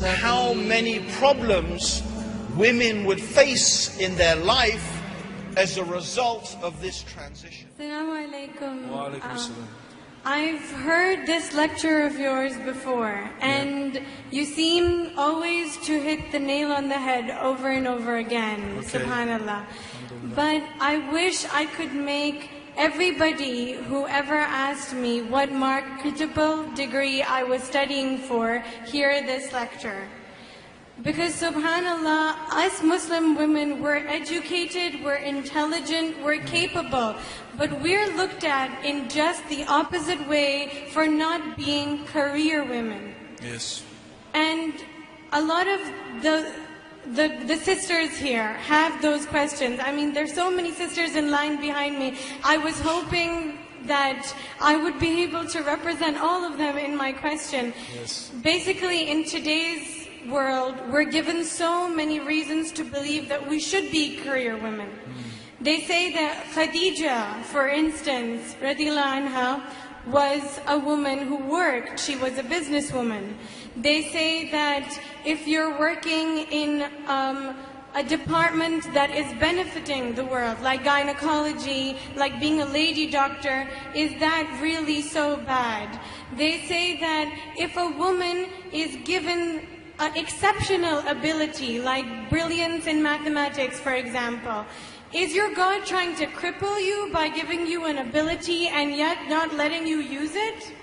how many problems women would face in their life as a result of this transition. Assalamu alaikum. Wa alaikum assalam. I've heard this lecture of yours before, and you seem always to hit the nail on the head over and over again, Okay. subhanallah. But I wish I could make everybody who ever asked me what marketable degree I was studying for hear this lecture. Because subhanallah, us Muslim women, we're educated, we're intelligent, we're capable, but we're looked at in just the opposite way for not being career women. Yes. And a lot of the sisters here have those questions. I mean, there's so many sisters in line behind me. I was hoping that I would be able to represent all of them in my question. Yes. Basically, in today's world, we're given so many reasons to believe that we should be career women. They say that Khadija, for instance, radiyallahu anha, was a woman who worked. She was a businesswoman. They say that if you're working in a department that is benefiting the world, like gynecology, like being a lady doctor, is that really so bad? They say that if a woman is given an exceptional ability, like brilliance in mathematics, for example, is your God trying to cripple you by giving you an ability and yet not letting you use it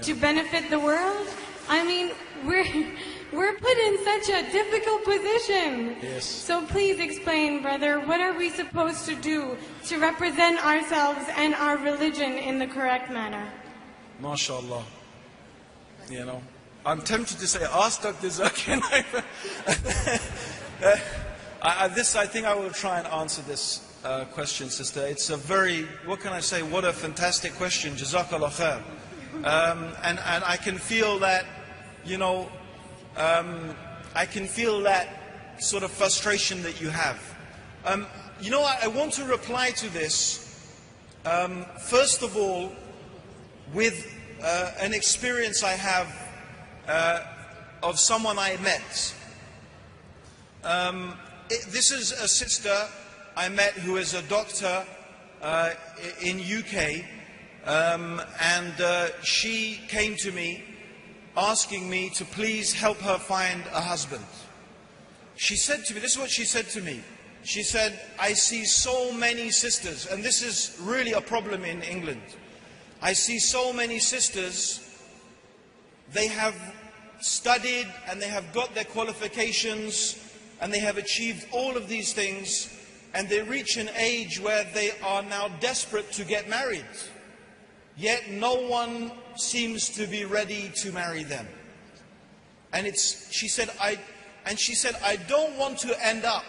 to benefit the world? I mean, we're put in such a difficult position. Yes. So please explain, brother, what are we supposed to do to represent ourselves and our religion in the correct manner? MashaAllah. You know, I'm tempted to say, ask Dr. Zakir. I think I will try and answer this question, sister. It's a very, what can I say, what a fantastic question. Jazakallah khair. And I can feel that, you know, I can feel that sort of frustration that you have. You know, I want to reply to this, first of all, with an experience I have of someone I met. This is a sister I met who is a doctor in UK, and she came to me asking me to please help her find a husband. She said to me, this is what she said to me. She said, I see so many sisters, and this is really a problem in England. I see so many sisters, they have studied and they have got their qualifications and they have achieved all of these things, and they reach an age where they are now desperate to get married. Yet no one seems to be ready to marry them. And she said, I don't want to end up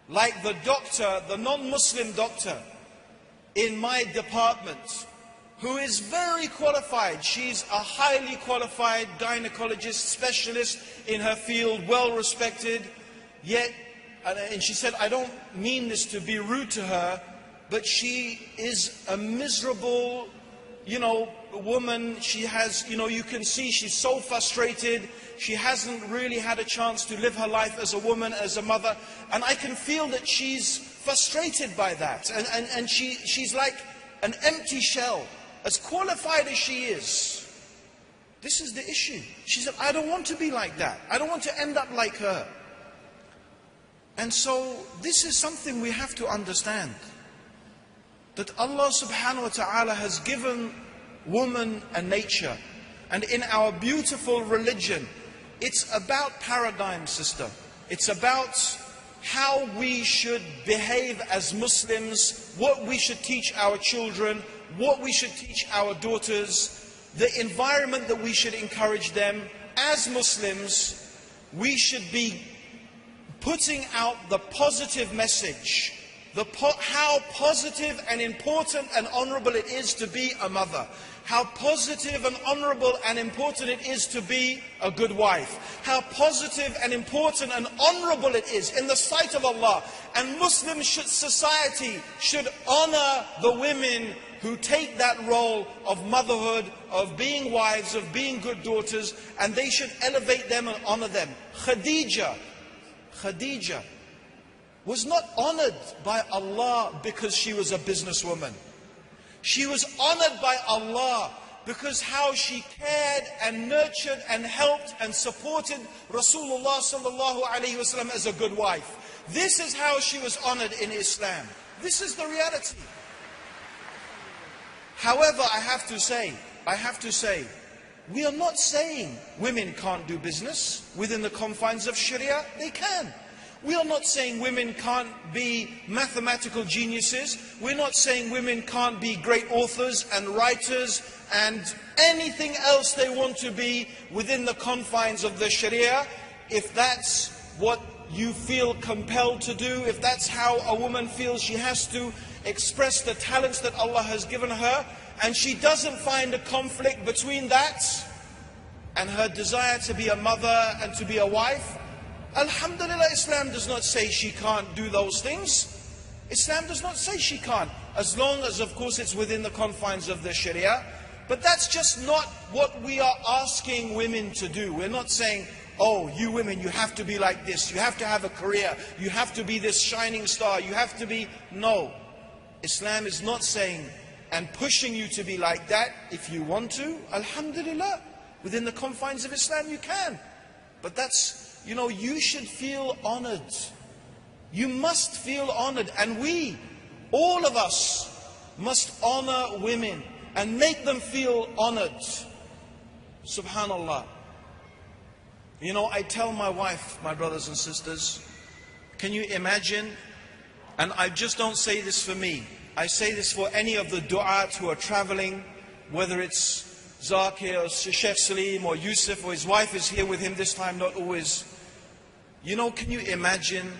like the doctor, the non-Muslim doctor in my department, who is very qualified. She's a highly qualified gynecologist, specialist in her field, well respected. Yet, and she said, I don't mean this to be rude to her, but she is a miserable, you know, woman. She has, you know, you can see she's so frustrated. She hasn't really had a chance to live her life as a woman, as a mother. And I can feel that she's frustrated by that. And she's like an empty shell, as qualified as she is. This is the issue. She said, I don't want to be like that. I don't want to end up like her. And so this is something we have to understand. That Allah subhanahu wa ta'ala has given woman a nature. And in our beautiful religion, it's about paradigm, sister. It's about how we should behave as Muslims, what we should teach our children, what we should teach our daughters, the environment that we should encourage them. As Muslims, we should be putting out the positive message, how positive and important and honorable it is to be a mother, how positive and honorable and important it is to be a good wife, how positive and important and honorable it is in the sight of Allah. And Muslim society should honor the women who take that role of motherhood, of being wives, of being good daughters, and they should elevate them and honor them. Khadija was not honored by Allah because she was a businesswoman. She was honored by Allah because how she cared and nurtured and helped and supported Rasulullah sallallahu alaihi wasallam as a good wife. This is how she was honored in Islam. This is the reality. However, I have to say, we are not saying women can't do business within the confines of Sharia. They can. We are not saying women can't be mathematical geniuses. We're not saying women can't be great authors and writers and anything else they want to be within the confines of the Sharia. If that's what you feel compelled to do, if that's how a woman feels she has to express the talents that Allah has given her, and she doesn't find a conflict between that and her desire to be a mother and to be a wife, Alhamdulillah, Islam does not say she can't do those things. Islam does not say she can't, as long as, of course, it's within the confines of the Sharia. But that's just not what we are asking women to do. We're not saying, oh, you women, you have to be like this, you have to have a career, you have to be this shining star, you have to be... No. Islam is not saying and pushing you to be like that. If you want to, Alhamdulillah, within the confines of Islam you can. But that's, you should feel honored. You must feel honored. And we, all of us, must honor women and make them feel honored. Subhanallah. I tell my wife, my brothers and sisters, can you imagine? And I just don't say this for me. I say this for any of the du'at who are traveling, whether it's Zakir or Sheikh Salim or Yusuf, or his wife is here with him this time, not always. Can you imagine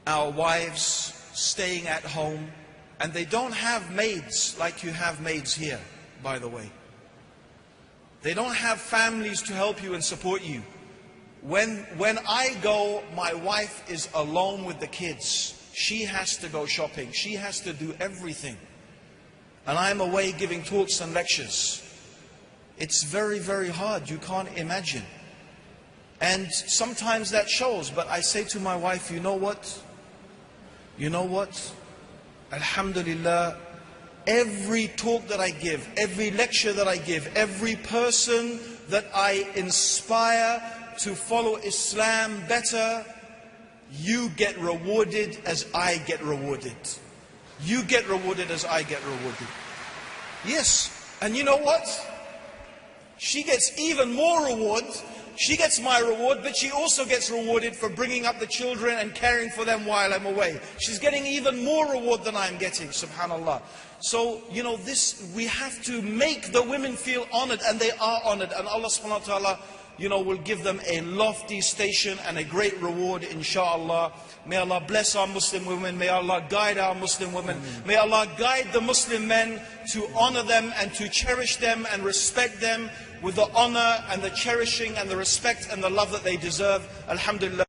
our wives staying at home, and they don't have maids like you have maids here, by the way. They don't have families to help you and support you. When I go, my wife is alone with the kids. She has to go shopping. She has to do everything. And I'm away giving talks and lectures. It's very, very hard. You can't imagine. And sometimes that shows. But I say to my wife, you know what? Alhamdulillah, every talk that I give, every lecture that I give, every person that I inspire to follow Islam better, you get rewarded as I get rewarded. You get rewarded as I get rewarded. Yes, and you know what? She gets even more reward. She gets my reward, but she also gets rewarded for bringing up the children and caring for them while I'm away. She's getting even more reward than I'm getting, subhanallah. So, we have to make the women feel honored, and they are honored. And Allah subhanahu wa ta'ala, will give them a lofty station and a great reward, inshaAllah. May Allah bless our Muslim women. May Allah guide our Muslim women. May Allah guide the Muslim men to honor them and to cherish them and respect them with the honor and the cherishing and the respect and the love that they deserve. Alhamdulillah.